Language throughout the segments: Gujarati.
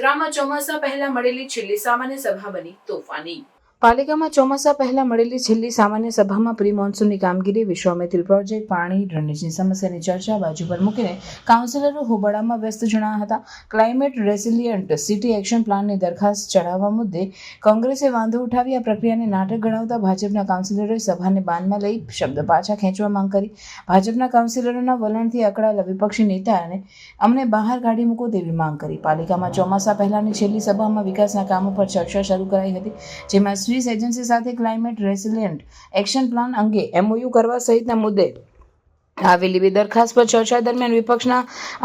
વડોદરામાં ચોમાસા પહેલા મળેલી છેલ્લી સામાન્ય સભા બની તોફાની। પાલિકામાં ચોમાસા પહેલા મળેલી છેલ્લી સામાન્ય સભામાં પ્રી મોન્સૂનની કામગીરી, વિશ્વામિત્રી પ્રોજેક્ટ, પાણી, ડ્રેનેજની સમસ્યાની ચર્ચા બાજુ પર મૂકીને કાઉન્સિલરો હોબાળામાં વ્યસ્ત જણાયા હતા। ક્લાઇમેટ રેસિલિયન્ટ સિટી એક્શન પ્લાનની દરખાસ્ત ચડાવવા મુદ્દે કોંગ્રેસે વાંધો ઉઠાવી આ પ્રક્રિયાને નાટક ગણાવતા ભાજપના કાઉન્સિલરોએ સભાને બાનમાં લઈ શબ્દ પાછા ખેંચવા માંગ કરી। ભાજપના કાઉન્સિલરોના વલણથી અકળાયેલા વિપક્ષી નેતાને અમને બહાર કાઢી મૂકો તેવી માંગ કરી। પાલિકામાં ચોમાસા પહેલાની છેલ્લી સભામાં વિકાસના કામો પર ચર્ચા શરૂ કરાઈ હતી, જેમાં સ્વીસ એજન્સી સાથે ક્લાઇમેટ રેસિલિયન્ટ એક્શન પ્લાન અંગે MOU કરવા સહિતના મુદ્દે આવેલી બે દરખાસ્ત પર ચર્ચા દરમિયાન વિપક્ષના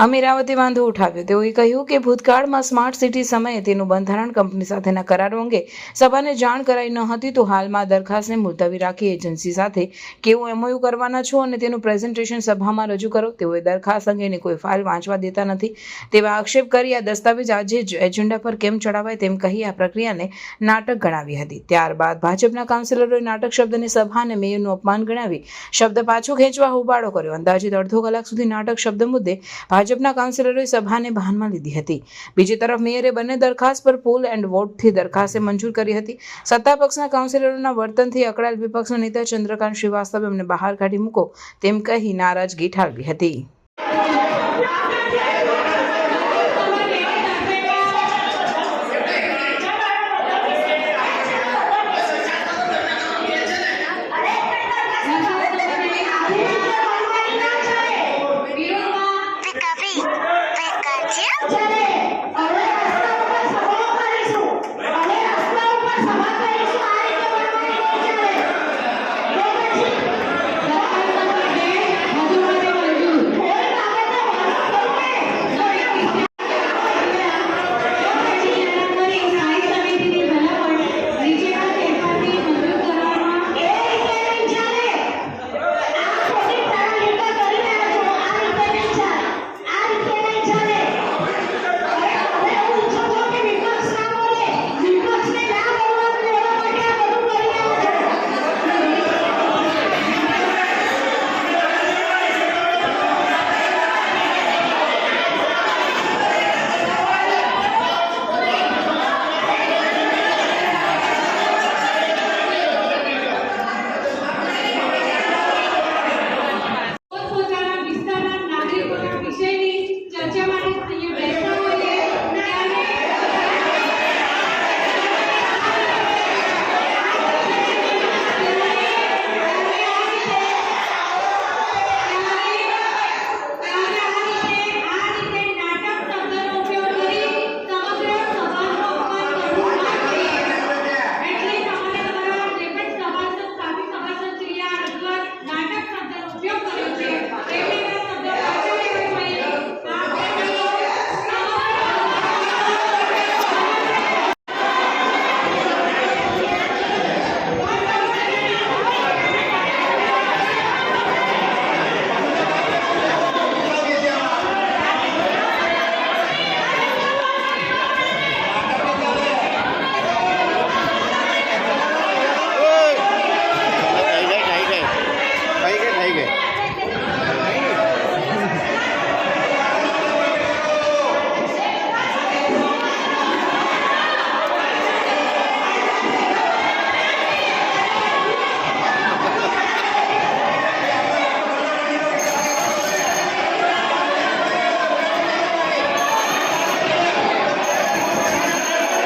અમીરાવતે વાંધો ઉઠાવ્યો। તેઓએ કહ્યું કે ભૂતકાળમાં સ્માર્ટ સિટી સમયે તેનું બંધારણ, કંપની સાથેના કરારો અંગે સભાને જાણ કરાઈ ન હતી, તો હાલમાં દરખાસ્તને મુલતવી રાખી એજન્સી સાથે કેવું MOU કરવાના છો અને તેનું પ્રેઝન્ટેશન સભામાં રજૂ કરો। તેઓએ દરખાસ્ત અંગેની કોઈ ફાઇલ વાંચવા દેતા નથી તેવા આક્ષેપ કરી આ દસ્તાવેજ આજે જ એજન્ડા પર કેમ ચડાવાય તેમ કહી આ પ્રક્રિયાને નાટક ગણાવી હતી। ત્યારબાદ ભાજપના કાઉન્સિલરોએ નાટક શબ્દની સભા અને મેયરનું અપમાન ગણાવી શબ્દ પાછો ખેંચવા હોબાળો કર્યો। અંદાજિત અડધો કલાક સુધી નાટક શબ્દ મુદ્દે ભાજપના કાઉન્સિલરોએ સભાને બાનમાં લીધી હતી। બીજી તરફ મેયરે બંને દરખાસ્ત પર પોલ એન્ડ વોટથી દરખાસ્તે મંજૂર કરી હતી। સત્તા પક્ષના કાઉન્સિલરોના વર્તનથી અકળાયેલ વિપક્ષના નેતા ચંદ્રકાંત શ્રીવાસ્તવે અમને બહાર કાઢી મૂકો તેમ કહી નારાજગી ઠાલવી હતી।